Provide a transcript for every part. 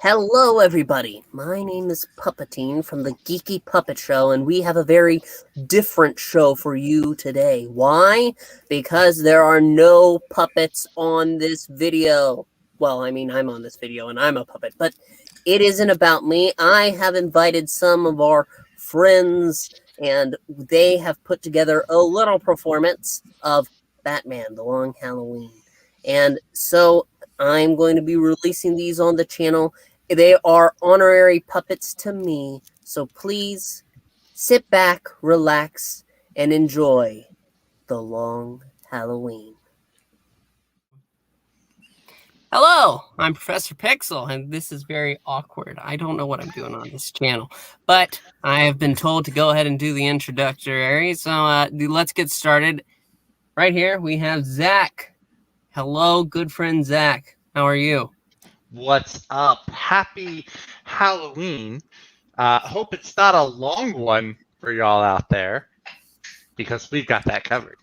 Hello, everybody. My name is Puppetine from the Geeky Puppet Show, and we have a very different show for you today. Why? Because there are no puppets on this video. Well, I mean, I'm on this video, and I'm a puppet, but it isn't about me. I have invited some of our friends, and they have put together a little performance of Batman, The Long Halloween. And so I'm going to be releasing these on the channel. They are honorary puppets to me, so please sit back, relax, and enjoy The Long Halloween. Hello, I'm Professor Pixel, and this is very awkward. I don't know what I'm doing on this channel, but I have been told to go ahead and do the introductory, so let's get started. Right here, we have Zach. Hello, good friend Zach. How are you? What's up? Happy Halloween. Hope it's not a long one for y'all out there, because we've got that covered.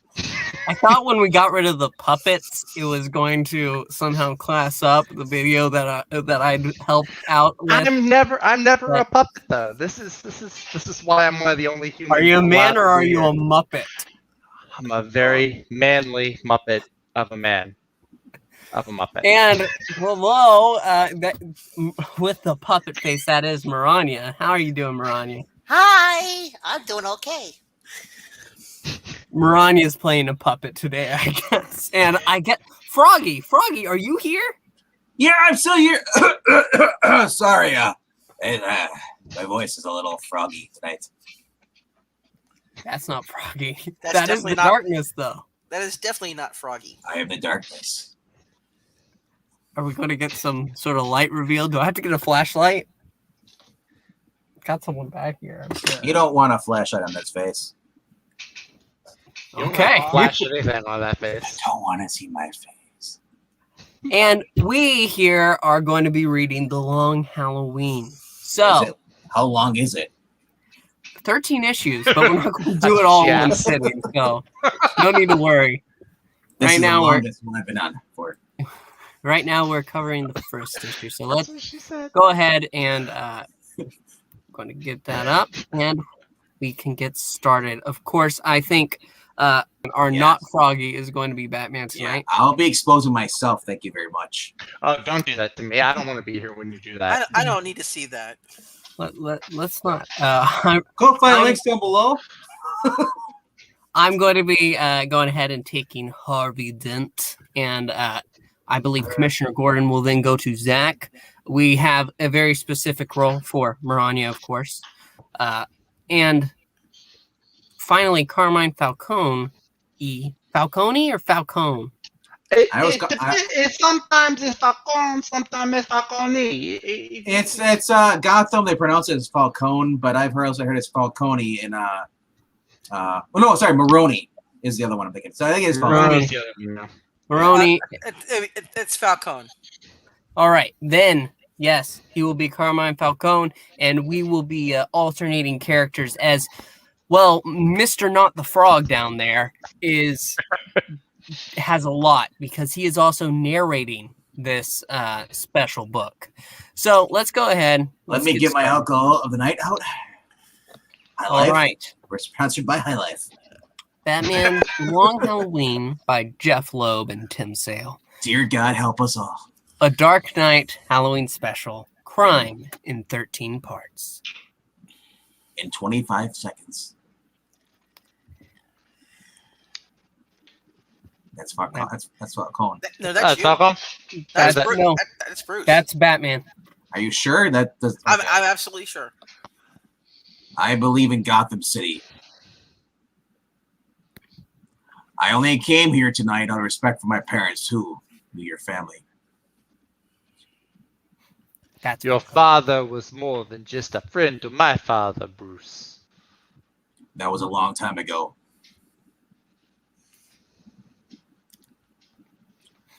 I thought when we got rid of the puppets, it was going to somehow class up the video that I'd helped out with. I'm never a puppet though. This is why I'm one of the only humans. Are you a man or are you a Muppet? I'm a very manly Muppet of a man. Of a Muppet. And hello, with the puppet face, that is Maranya. How are you doing, Maranya? Hi, I'm doing okay. Maranya's playing a puppet today, I guess. And I get Froggy. Froggy, are you here? Yeah, I'm still here. Sorry, my voice is a little froggy tonight. That's not Froggy. That's That is the darkness, though. That is definitely not Froggy. I am the darkness. Are we going to get some sort of light reveal? Do I have to get a flashlight? Got someone back here. I'm sure. You don't want a flashlight on this face. Okay. Flash anything on that face. I don't want to see my face. And we here are going to be reading The Long Halloween. So, how long is it? 13 issues, but we're not going to do it all in one sitting. So, no need to worry. This is the longest one I've been on for. Right now, we're covering the first issue. So let's go ahead and going to get that up, and we can get started. Of course, I think not Froggy is going to be Batman tonight. Yeah, I'll be exposing myself. Thank you very much. Oh, don't do that to me. I don't want to be here when you do that. I don't need to see that. Let's not. Go find links down below. I'm going to be going ahead and taking Harvey Dent, and I believe Commissioner Gordon will then go to Zach. We have a very specific role for Maranya, of course. And finally, Carmine Falcone. Falcone or Falcone? Sometimes it's Falcone, sometimes it's Falcone. It's Gotham. They pronounce it as Falcone, but I've also heard it's Falcone. And Maroni is the other one I'm thinking. So I think it's Falcone. Maroni. It's Falcone. All right, then, yes, he will be Carmine Falcone, and we will be alternating characters as, well, Mr. Not the Frog down there has a lot, because he is also narrating this special book. So let's go ahead. Let me get my alcohol of the night out. All right. We're sponsored by High Life. Batman Long Halloween by Jeph Loeb and Tim Sale. Dear God, help us all. A Dark Knight Halloween special. Crime in 13 parts. In 25 seconds. That's Falcone. That's Falcone. No, that's Falcone. That's Bruce. That's Batman. Are you sure? I'm absolutely sure. I believe in Gotham City. I only came here tonight out of respect for my parents, who knew your family. That's your father was more than just a friend to my father, Bruce. That was a long time ago.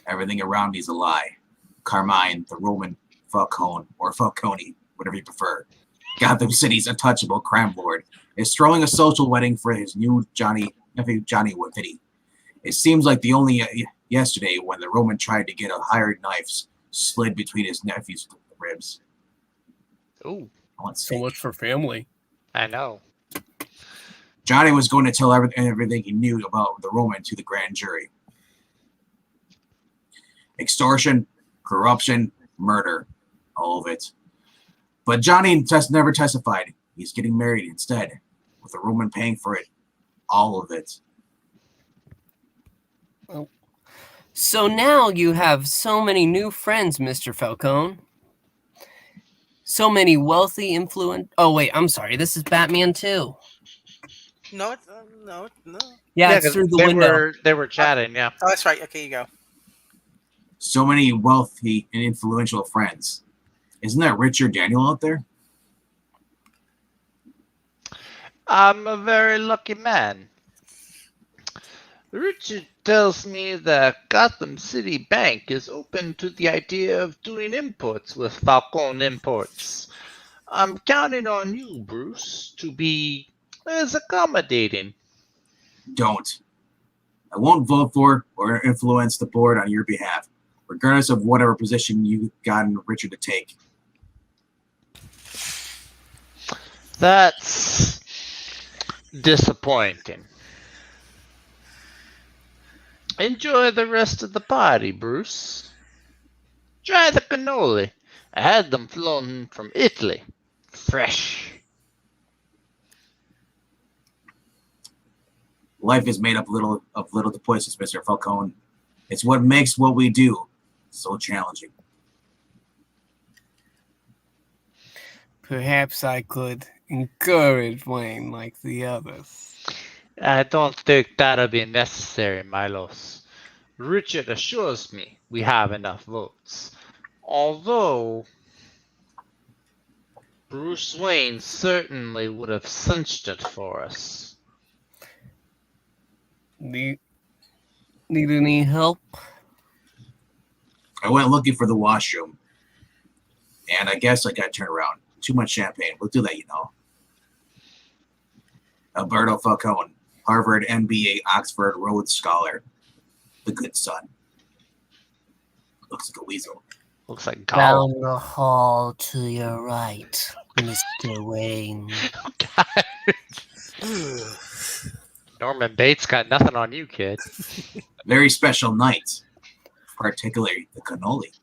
Everything around me is a lie. Carmine, the Roman Falcone, or Falcone, whatever you prefer. Gotham City's untouchable crime lord is throwing a social wedding for his new nephew Johnny Whippity. It seems like the only yesterday when the Roman tried to get a hired knife slid between his nephew's ribs. Ooh, I want So steak. much for family. I know. Johnny was going to tell everything he knew about the Roman to the grand jury. Extortion, corruption, murder, all of it. But Johnny never testified. He's getting married instead, with the Roman paying for it, all of it. So now you have so many new friends, Mr. Falcone. So many wealthy, Oh, wait, I'm sorry. This is Batman too. No. Yeah, it's 'cause through the window. They were chatting, yeah. Oh, that's right. Okay, you go. So many wealthy and influential friends. Isn't that Richard Daniel out there? I'm a very lucky man. Richard tells me that Gotham City Bank is open to the idea of doing imports with Falcone Imports. I'm counting on you, Bruce, to be as accommodating. Don't. I won't vote for or influence the board on your behalf, regardless of whatever position you've gotten Richard to take. That's disappointing. Enjoy the rest of the party, Bruce. Try the cannoli. I had them flown from Italy. Fresh. Life is made up of little disappointments, Mr. Falcone. It's what makes what we do so challenging. Perhaps I could encourage Wayne like the others. I don't think that'll be necessary, Milos. Richard assures me we have enough votes. Although Bruce Wayne certainly would have cinched it for us. Need any help? I went looking for the washroom, and I guess I got turned around. Too much champagne. We'll do that, you know. Alberto Falcone, Harvard MBA Oxford Rhodes Scholar. The good son. Looks like a weasel. Looks like Gollum. Down the hall to your right, Mr. Wayne. Norman Bates got nothing on you, kid. Very special night, particularly the cannoli.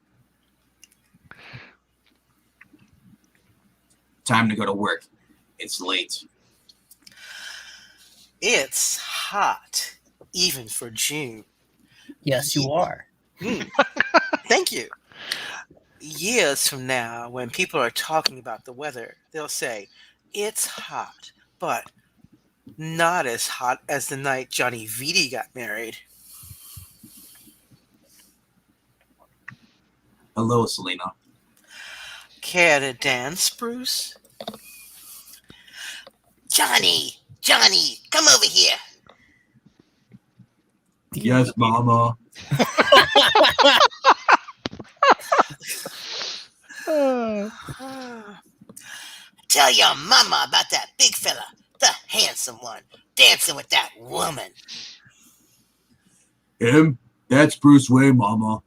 Time to go to work. It's late. It's hot, even for June. Yes, you are. Thank you. Years from now, when people are talking about the weather, they'll say, it's hot, but not as hot as the night Johnny Vitti got married. Hello, Selena. Care to dance, Bruce? Johnny, come over here. Yes, Mama. Tell your mama about that big fella, the handsome one, dancing with that woman. Him? That's Bruce Wayne, Mama.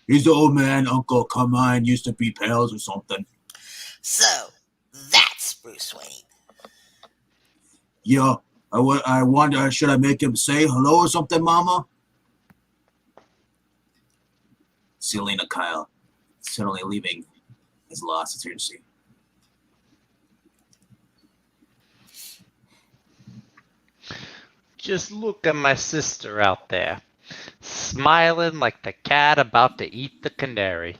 He's the old man Uncle Carmine used to be pals or something. So, that's Bruce Wayne. Yeah, I wonder, should I make him say hello or something, Mama? Selena Kyle, suddenly leaving, has lost its urgency. Just look at my sister out there, smiling like the cat about to eat the canary.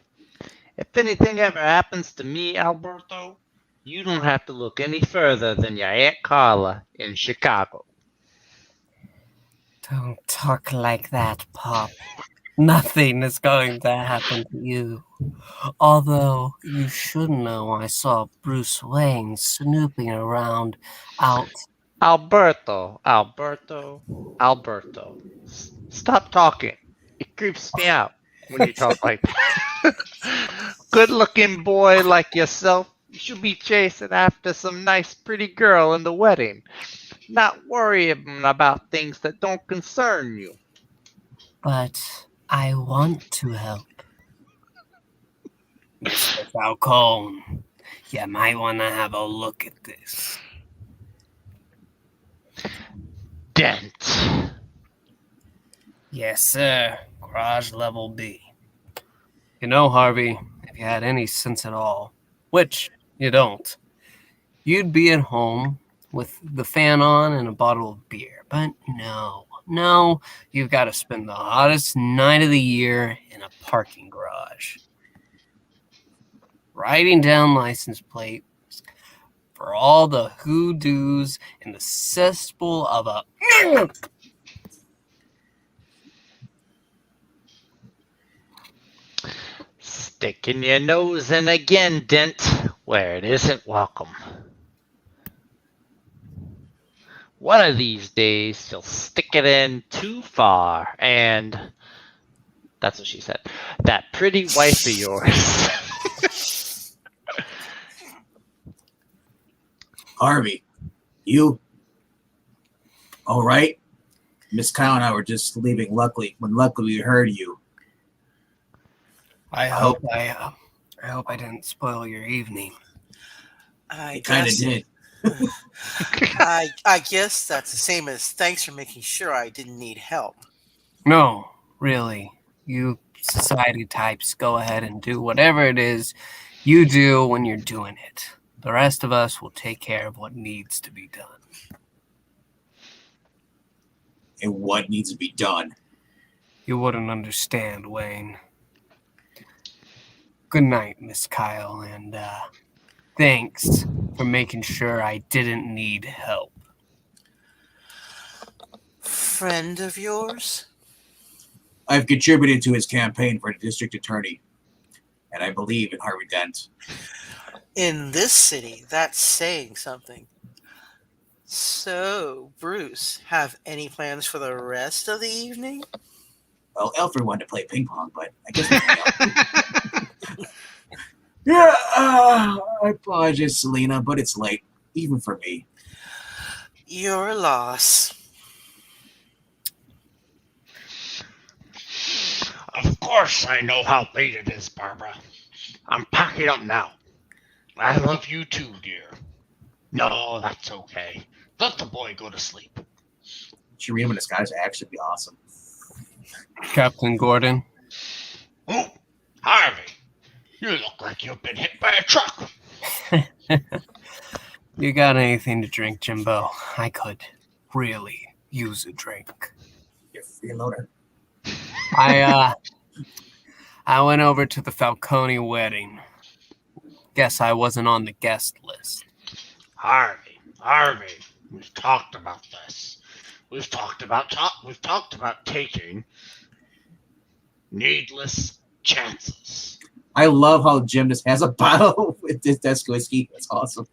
If anything ever happens to me, Alberto, you don't have to look any further than your Aunt Carla in Chicago. Don't talk like that, Pop. Nothing is going to happen to you. Although you should know I saw Bruce Wayne snooping around out. Alberto. Stop talking. It creeps me out when you talk like that. Good-looking boy like yourself, you should be chasing after some nice pretty girl in the wedding, not worrying about things that don't concern you. But I want to help. Mr. Falcone, you might want to have a look at this. Dent. Yes, sir. Garage level B. You know, Harvey, if you had any sense at all, which you don't, you'd be at home with the fan on and a bottle of beer. But no, you've got to spend the hottest night of the year in a parking garage, writing down license plates for all the hoodoos in the cesspool of a... Sticking your nose in again, Dent, where it isn't welcome. One of these days, you'll stick it in too far, and that's what she said. That pretty wife of yours. Harvey, you all right? Miss Kyle and I were just leaving. Luckily we heard you. I hope I didn't spoil your evening. I Kind of guess did. I guess that's the same as thanks for making sure I didn't need help. No, really. You society types go ahead and do whatever it is you do when you're doing it. The rest of us will take care of what needs to be done. And what needs to be done? You wouldn't understand, Wayne. Good night, Miss Kyle, and thanks for making sure I didn't need help. Friend of yours? I've contributed to his campaign for district attorney, and I believe in Harvey Dent. In this city, that's saying something. So, Bruce, have any plans for the rest of the evening? Well, Alfred wanted to play ping pong, but I guess we can. Yeah, I apologize, Selena, but it's late, even for me. Your loss. Of course I know how late it is, Barbara. I'm packing up now. I love you too, dear. No, that's okay. Let the boy go to sleep. Shireen in disguise would actually be awesome. Captain Gordon? Oh, Harvey, you look like you've been hit by a truck. You got anything to drink, Jimbo? I could really use a drink. You're freeloader. I went over to the Falcone wedding. Guess I wasn't on the guest list. Harvey, we've talked about this. We've talked about taking needless chances. I love how Jim just has a bottle with this desk whiskey. That's awesome.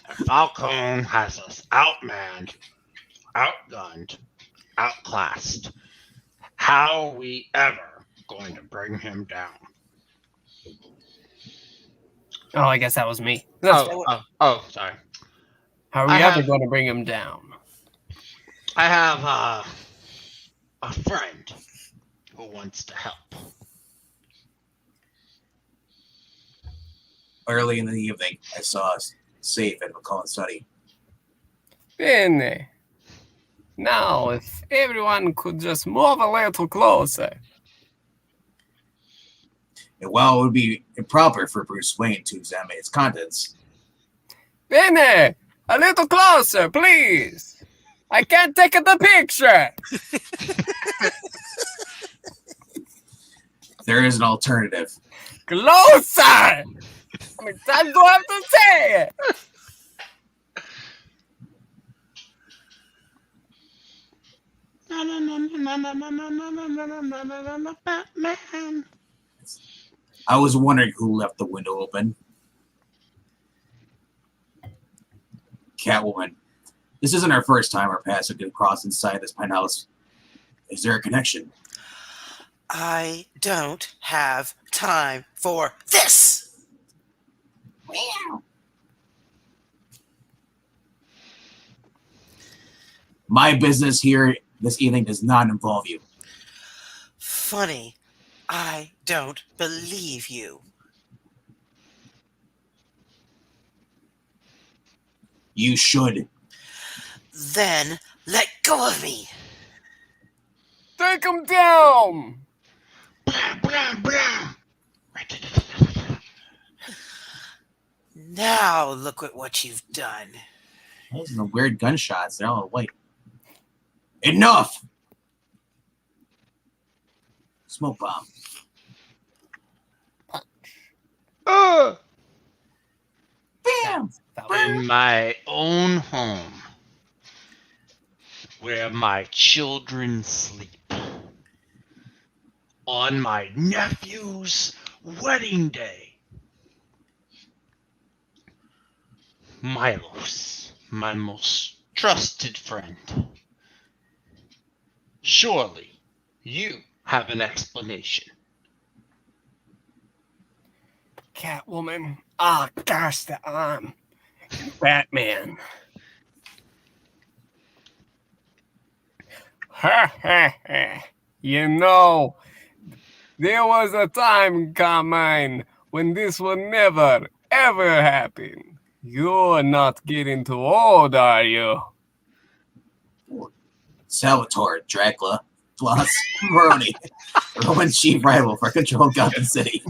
And Falcone has us outmanned, outgunned, outclassed. How are we ever going to bring him down? Oh, I guess that was me. Oh, sorry. How are we ever going to bring him down? I have a friend who wants to help. Early in the evening, I saw us safe at McCullen's study. Bene. Now, if everyone could just move a little closer. And while it would be improper for Bruce Wayne to examine its contents, Bene, a little closer, please. I can't take the picture. there is an alternative. Closer! How many times do I have to say it? Batman. I was wondering who left the window open. Catwoman. This isn't our first time our paths have been crossed inside this penthouse. Is there a connection? I don't have time for this! My business here this evening does not involve you. Funny, I don't believe you. You should. Then let go of me. Take him down! Now look at what you've done. Those are the weird gunshots. They're all white. Enough! Smoke bomb. Bam! In my own home, where my children sleep, on my nephew's wedding day, Milos, my most trusted friend. Surely you have an explanation. Catwoman. Ah, gosh, the arm. Batman. Ha ha ha. You know, there was a time, Carmine, when this would never, ever happen. You're not getting too old, are you? Salvatore, Dracula, plus Maroni, Roman chief rival for control of Gotham City.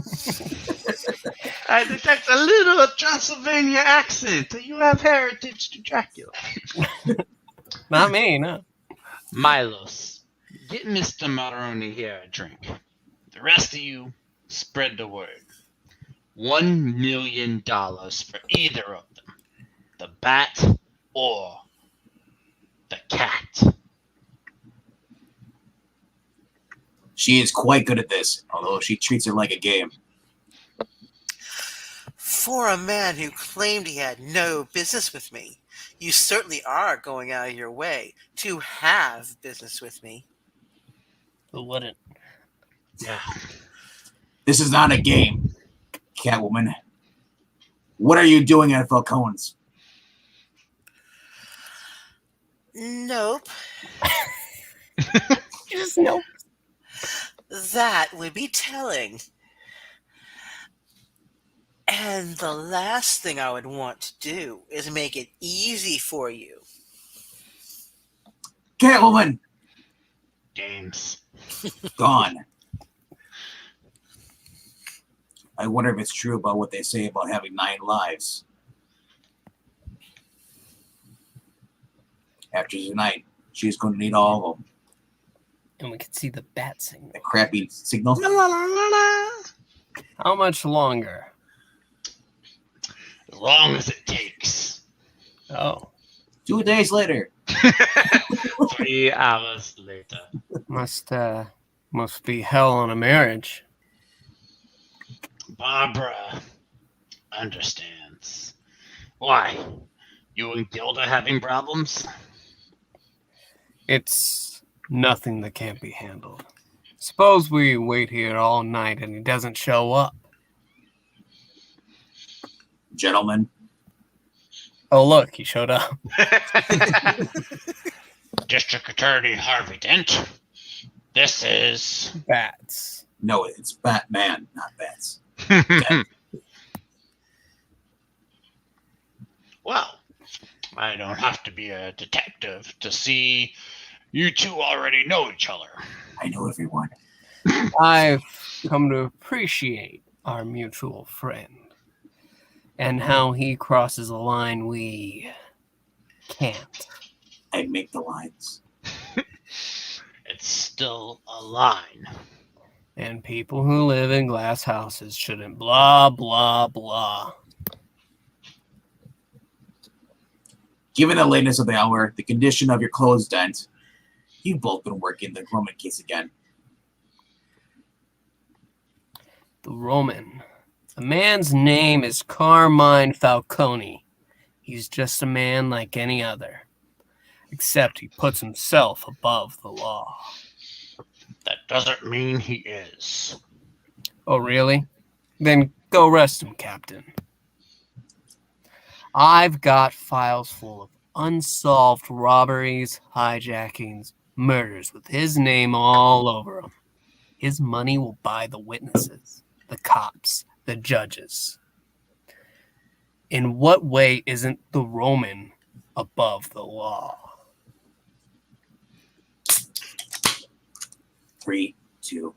I detect a little Transylvania accent. You have heritage to Dracula. Not me, no. Milos, get Mr. Maroni here a drink. The rest of you, spread the word. $1 million for either of them. The bat or the cat. She is quite good at this, although she treats it like a game. For a man who claimed he had no business with me, you certainly are going out of your way to have business with me. Who wouldn't? Yeah. This is not a game, Catwoman. What are you doing at Falcone's? Nope. Just nope. That would be telling. And the last thing I would want to do is make it easy for you. Catwoman! Games. Gone. I wonder if it's true about what they say about having 9 lives. After tonight, she's going to need all of them. And we can see the bat signal. The crappy signal. How much longer? As long as it takes. Oh, 2 days later. 3 hours later. must be hell on a marriage. Barbara understands. Why? You and Gilda having problems? It's nothing that can't be handled. Suppose we wait here all night and he doesn't show up. Gentlemen, Oh, look, he showed up. District Attorney Harvey Dent. This is... Bats. no, it's Batman, not bats. Well, I don't have to be a detective to see you two already know each other. I know everyone. I've come to appreciate our mutual friend and how he crosses a line we can't. I make the lines. It's still a line. And people who live in glass houses shouldn't blah, blah, blah. Given the lateness of the hour, the condition of your clothes, Dent, you've both been working the Roman case again. The Roman. The man's name is Carmine Falcone. He's just a man like any other. Except he puts himself above the law. That doesn't mean he is. Oh, really? Then go arrest him, Captain. I've got files full of unsolved robberies, hijackings, murders with his name all over them. His money will buy the witnesses, the cops, the judges. In what way isn't the Roman above the law. 3, 2,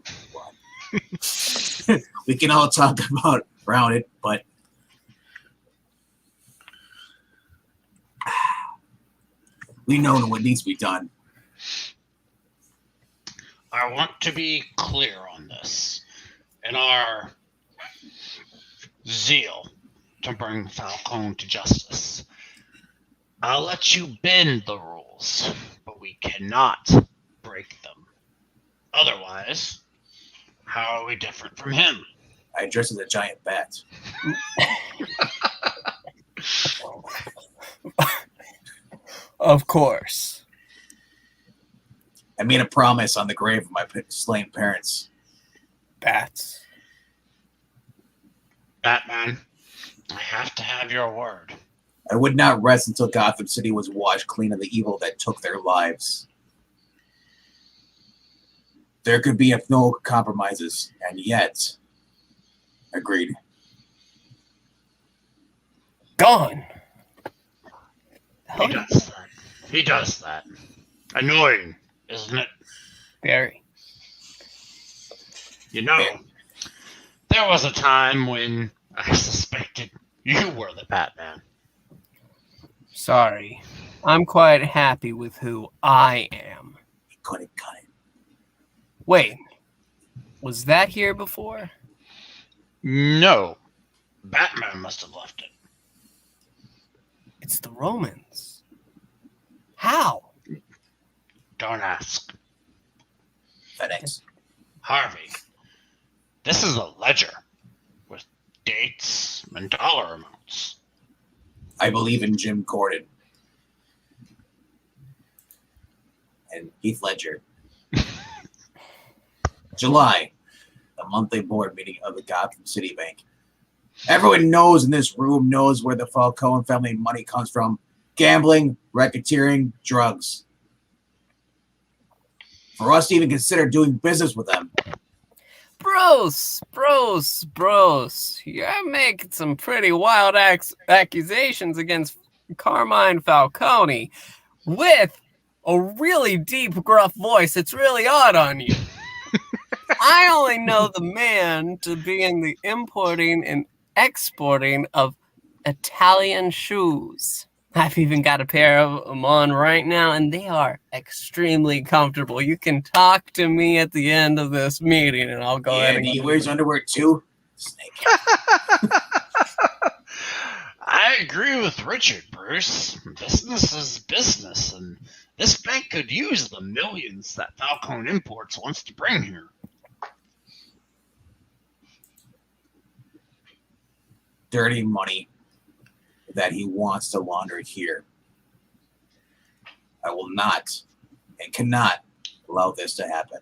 1. We can all talk about around it, but we know what needs to be done. I want to be clear on this. In our zeal to bring Falcone to justice, I'll let you bend the rules, but we cannot break them. Otherwise, how are we different from him? I dress as a giant bat. Of course. I made a promise on the grave of my slain parents. Bats. Batman, I have to have your word. I would not rest until Gotham City was washed clean of the evil that took their lives. There could be no compromises, and yet, agreed. Gone. He does that. He does that. Annoying, isn't it? Very. You know, there was a time when I suspected you were the Batman. Sorry. I'm quite happy with who I am. We couldn't cut it. Wait. Was that here before? No. Batman must have left it. It's the Romans. How? Don't ask. FedEx. Harvey, this is a ledger with dates and dollar amounts. I believe in Jim Gordon. And Heath Ledger. July, the monthly board meeting of the Gotham City Bank. Everyone knows in this room knows where the Falcone family money comes from. Gambling, racketeering, drugs. For us to even consider doing business with them. Bros. You're making some pretty wild accusations against Carmine Falcone with a really deep, gruff voice. It's really odd on you. I only know the man to be in the importing and exporting of Italian shoes. I've even got a pair of them on right now, and they are extremely comfortable. You can talk to me at the end of this meeting, and I'll go ahead and he wears underwear too. Snake. I agree with Richard, Bruce. Business is business, and this bank could use the millions that Falcone Imports wants to bring here. Dirty money that he wants to launder here. I will not and cannot allow this to happen.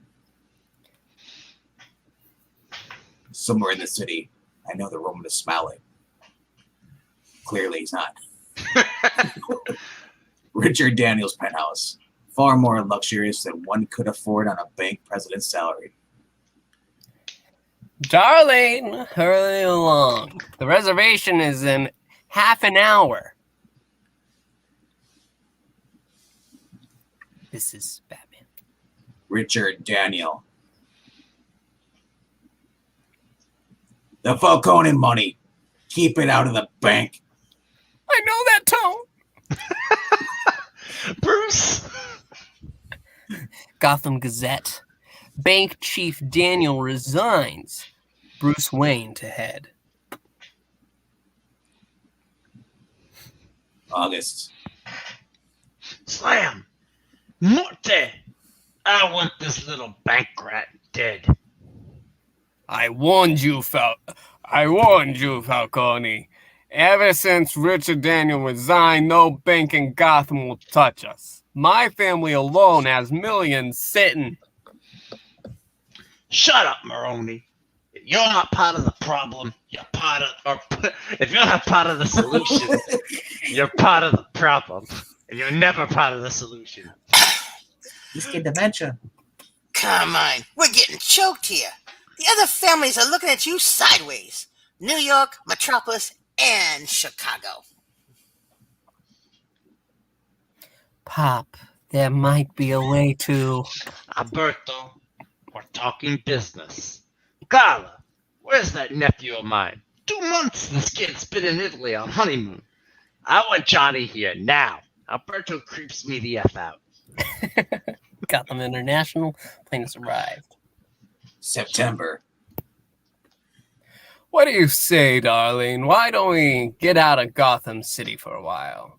Somewhere in the city, I know the Roman is smiling. Clearly he's not. Richard Daniels' penthouse. Far more luxurious than one could afford on a bank president's salary. Darling, hurry along. The reservation is in half an hour. This is Batman. Richard Daniel. The Falcone money. Keep it out of the bank. I know that tone. Bruce! Gotham Gazette. Bank Chief Daniel resigns. Bruce Wayne to head. August. Slam! Morte! I want this little bank rat dead. I warned you, Falcone. Ever since Richard Daniel resigned, no bank in Gotham will touch us. My family alone has millions sitting. Shut up, Maroney. You're not part of the problem. You're part of, if you're not part of the solution, you're part of the problem, and you're never part of the solution. He's getting dementia. Come on, we're getting choked here. The other families are looking at you sideways. New York, Metropolis, and Chicago. Pop, there might be a way to... Alberto, we're talking business. Carla, where's that nephew of mine? 2 months this kid's been in Italy on honeymoon. I want Johnny here now. Alberto creeps me the F out. Gotham International plane has arrived. September. What do you say, darling? Why don't we get out of Gotham City for a while?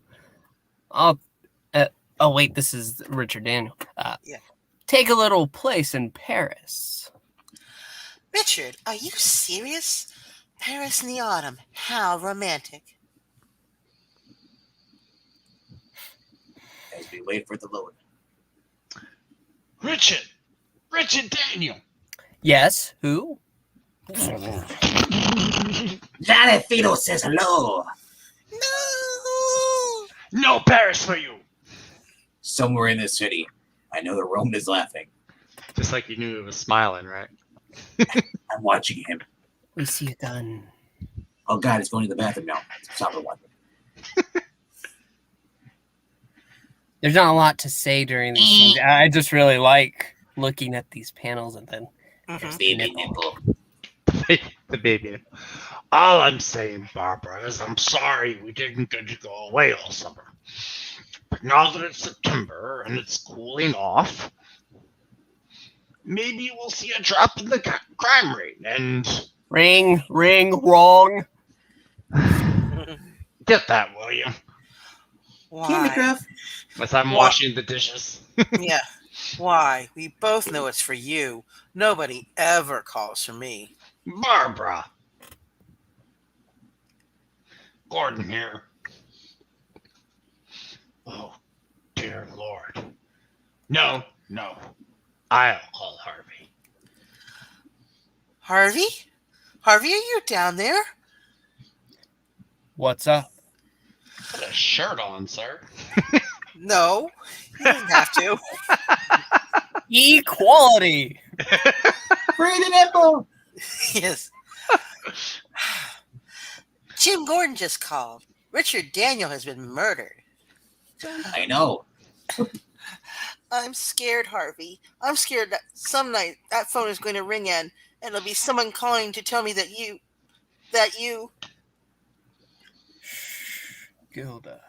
Oh, wait, this is Richard Daniel. Yeah. Take a little place in Paris. Richard, are you serious? Paris in the autumn. How romantic. As we wait for the load. Richard Daniel. Yes, who? Johnny Fido says hello. No! No Paris for you. Somewhere in this city, I know the Roman is laughing. Just like you knew he was smiling, right? I'm watching him. We see a gun. Oh God, he's going to the bathroom now. Stop the one. There's not a lot to say during these scenes. I just really like looking at these panels and then Mhm. Baby nipple. The baby. All I'm saying, Barbara, is I'm sorry we didn't get to go away all summer. But now that it's September and it's cooling off, maybe we'll see a drop in the crime rate and... ring, wrong. Get that, will you? Why? As I'm What? washing the dishes. Yeah. Why? We both know it's for you. Nobody ever calls for me. Barbara! Gordon here. Oh, dear Lord. No. I'll call Harvey. Harvey? Harvey, are you down there? What's up? Put a shirt on, sir. No. You didn't have to. Equality. Free the nipple. Yes. Jim Gordon just called. Richard Daniel has been murdered. I know. I'm scared, Harvey. I'm scared that some night that phone is going to ring in and it'll be someone calling to tell me that you... Gilda.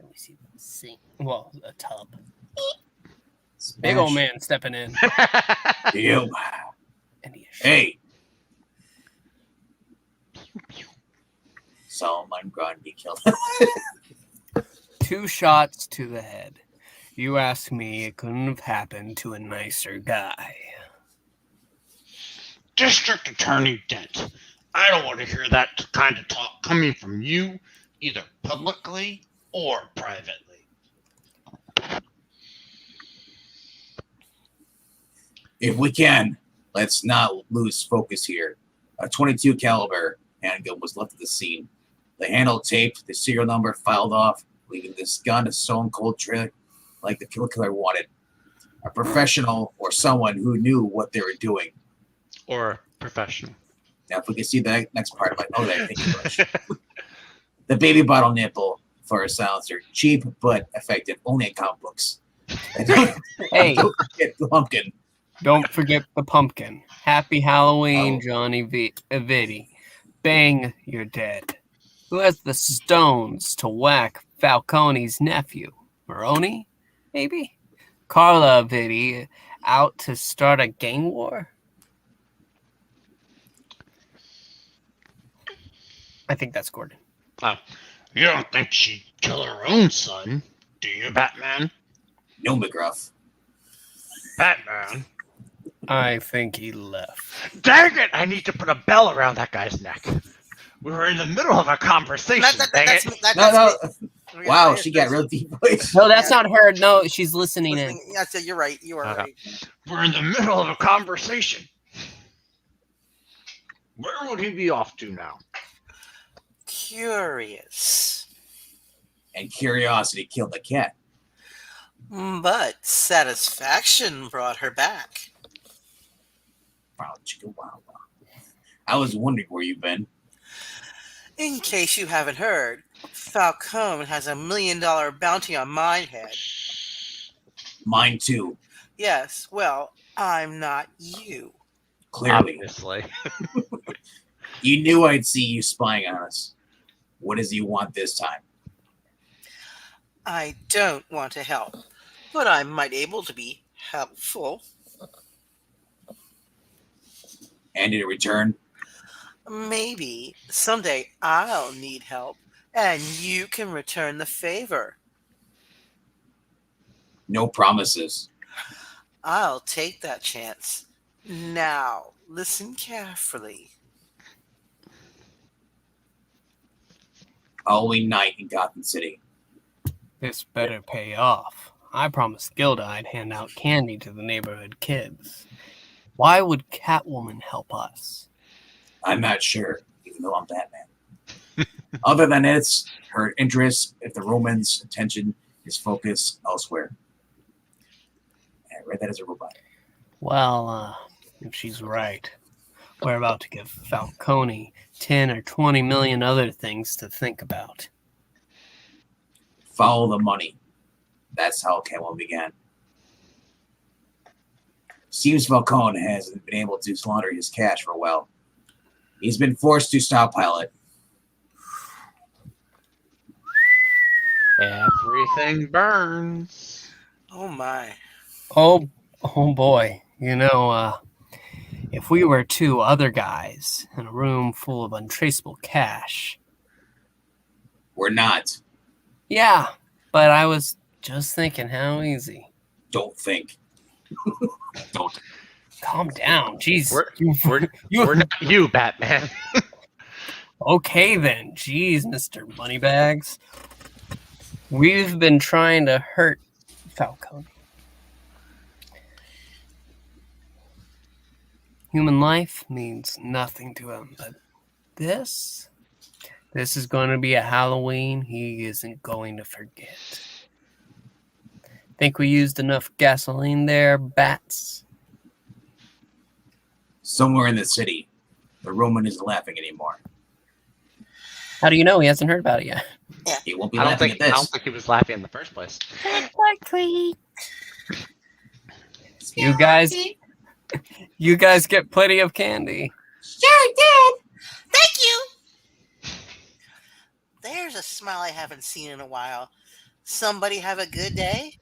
Let me see the sink. Well, a tub. Big old man stepping in. You. And he is Hey. Salman Grandi killed him. 2 shots to the head. You ask me, it couldn't have happened to a nicer guy. District Attorney Dent, I don't want to hear that kind of talk coming from you, either publicly or privately. If we can, let's not lose focus here. A 22 caliber handgun was left at the scene. The handle taped, the serial number filed off, leaving this gun a stone cold trick like the killer wanted. A professional or someone who knew what they were doing. Or professional. Now, if we can see the next part, I'm like, oh, that thank you much. The baby bottle nipple for a silencer, cheap but effective, only in comic books. Hey, Don't forget the pumpkin. don't forget the pumpkin. Happy Halloween, Oh. Johnny Vitti. Bang, you're dead. Who has the stones to whack Falcone's nephew? Maroni, maybe? Carla Vitti out to start a gang war? I think that's Gordon. You don't think she'd kill her own son, do you, Batman? No, McGruff. Batman? I think he left. Dang it! I need to put a bell around that guy's neck. We were in the middle of a conversation, dang it. No. me. Wow, she got real deep voice. No, that's not her. No, she's listening in. Yeah, so you're right. You are Okay. right. We're in the middle of a conversation. Where would he be off to now? Curious. And curiosity killed the cat. But satisfaction brought her back. Wow, chicka wow. I was wondering where you've been. In case you haven't heard, Falcone has $1 million bounty on my head. Mine too, Yes, well, I'm not you. clearly. Obviously. You knew I'd see you spying on us. What does he want this time? I don't want to help, but I might able to be helpful. And in return, Maybe someday I'll need help, and you can return the favor. no promises. I'll take that chance. Now, listen carefully. Halloween night in Gotham City. This better pay off. I promised Gilda I'd hand out candy to the neighborhood kids. Why would Catwoman help us? I'm not sure, even though I'm Batman. Other than it's her interest if the Roman's attention is focused elsewhere. I read that as a robot. Well, if she's right, we're about to give Falcone 10 or 20 million other things to think about. Follow the money. That's how Catwoman began. Seems Falcone hasn't been able to launder his cash for a while. He's been forced to stockpile it. Everything burns. Oh my. Oh boy. You know, if we were two other guys in a room full of untraceable cash. We're not. Yeah, but I was just thinking how easy. Don't think. Don't. Calm down. Jeez. We're not you, Batman. Okay then. Jeez, Mr. Moneybags. We've been trying to hurt Falcone. Human life means nothing to him, but this is going to be a Halloween he isn't going to forget. Think we used enough gasoline there, Bats? Somewhere in the city, the Roman isn't laughing anymore. How do you know he hasn't heard about it yet? He won't be I don't laughing think at I don't this. think he was laughing in the first place. You guys get plenty of candy. Sure did. Thank you. There's a smile I haven't seen in a while. Somebody have a good day?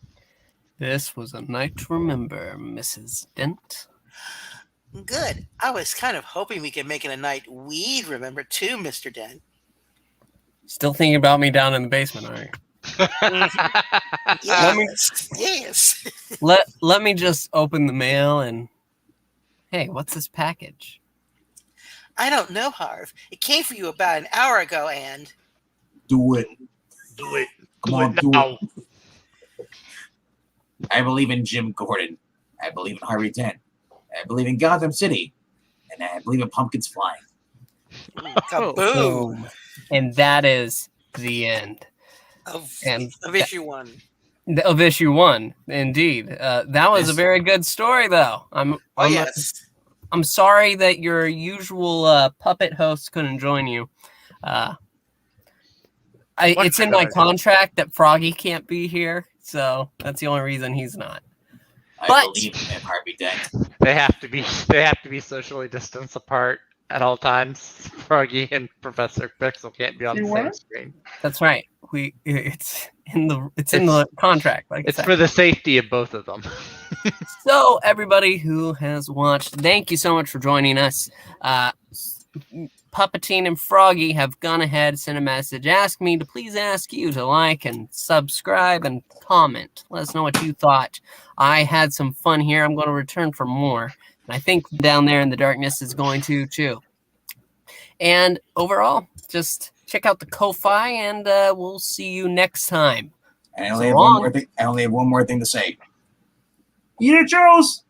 This was a night to remember, Mrs. Dent. Good. I was kind of hoping we could make it a night we'd remember too, Mr. Dent. Still thinking about me down in the basement, are you? Yes. Let me just open the mail and... Hey, what's this package? I don't know, Harv. It came for you about an hour ago, and... Do it. Do it. Come on, do now. it. I believe in Jim Gordon. I believe in Harvey Dent. I believe in Gotham City. And I believe in pumpkins flying. Kaboom! Boom. And that is the end Of And issue one. of issue 1. Indeed. That was a very good story, though. Yes. I'm sorry that your usual puppet host couldn't join you. It's in my contract that Froggy can't be here, so that's the only reason he's not. I believe in Harvey Dent. They have to be socially distanced apart at all times. Froggy and Professor Pixel can't be on the same screen. That's right. It's in the contract. Like It's for the safety of both of them. So, everybody who has watched, thank you so much for joining us. Puppeteen and Froggy have gone ahead, sent a message, ask me to please ask you to like and subscribe and comment. Let us know what you thought. I had some fun here. I'm going to return for more. And I think down there in the darkness is going to too. And overall, just check out the Ko-Fi, and we'll see you next time. I only have one more thing to say. Eat it, Charles!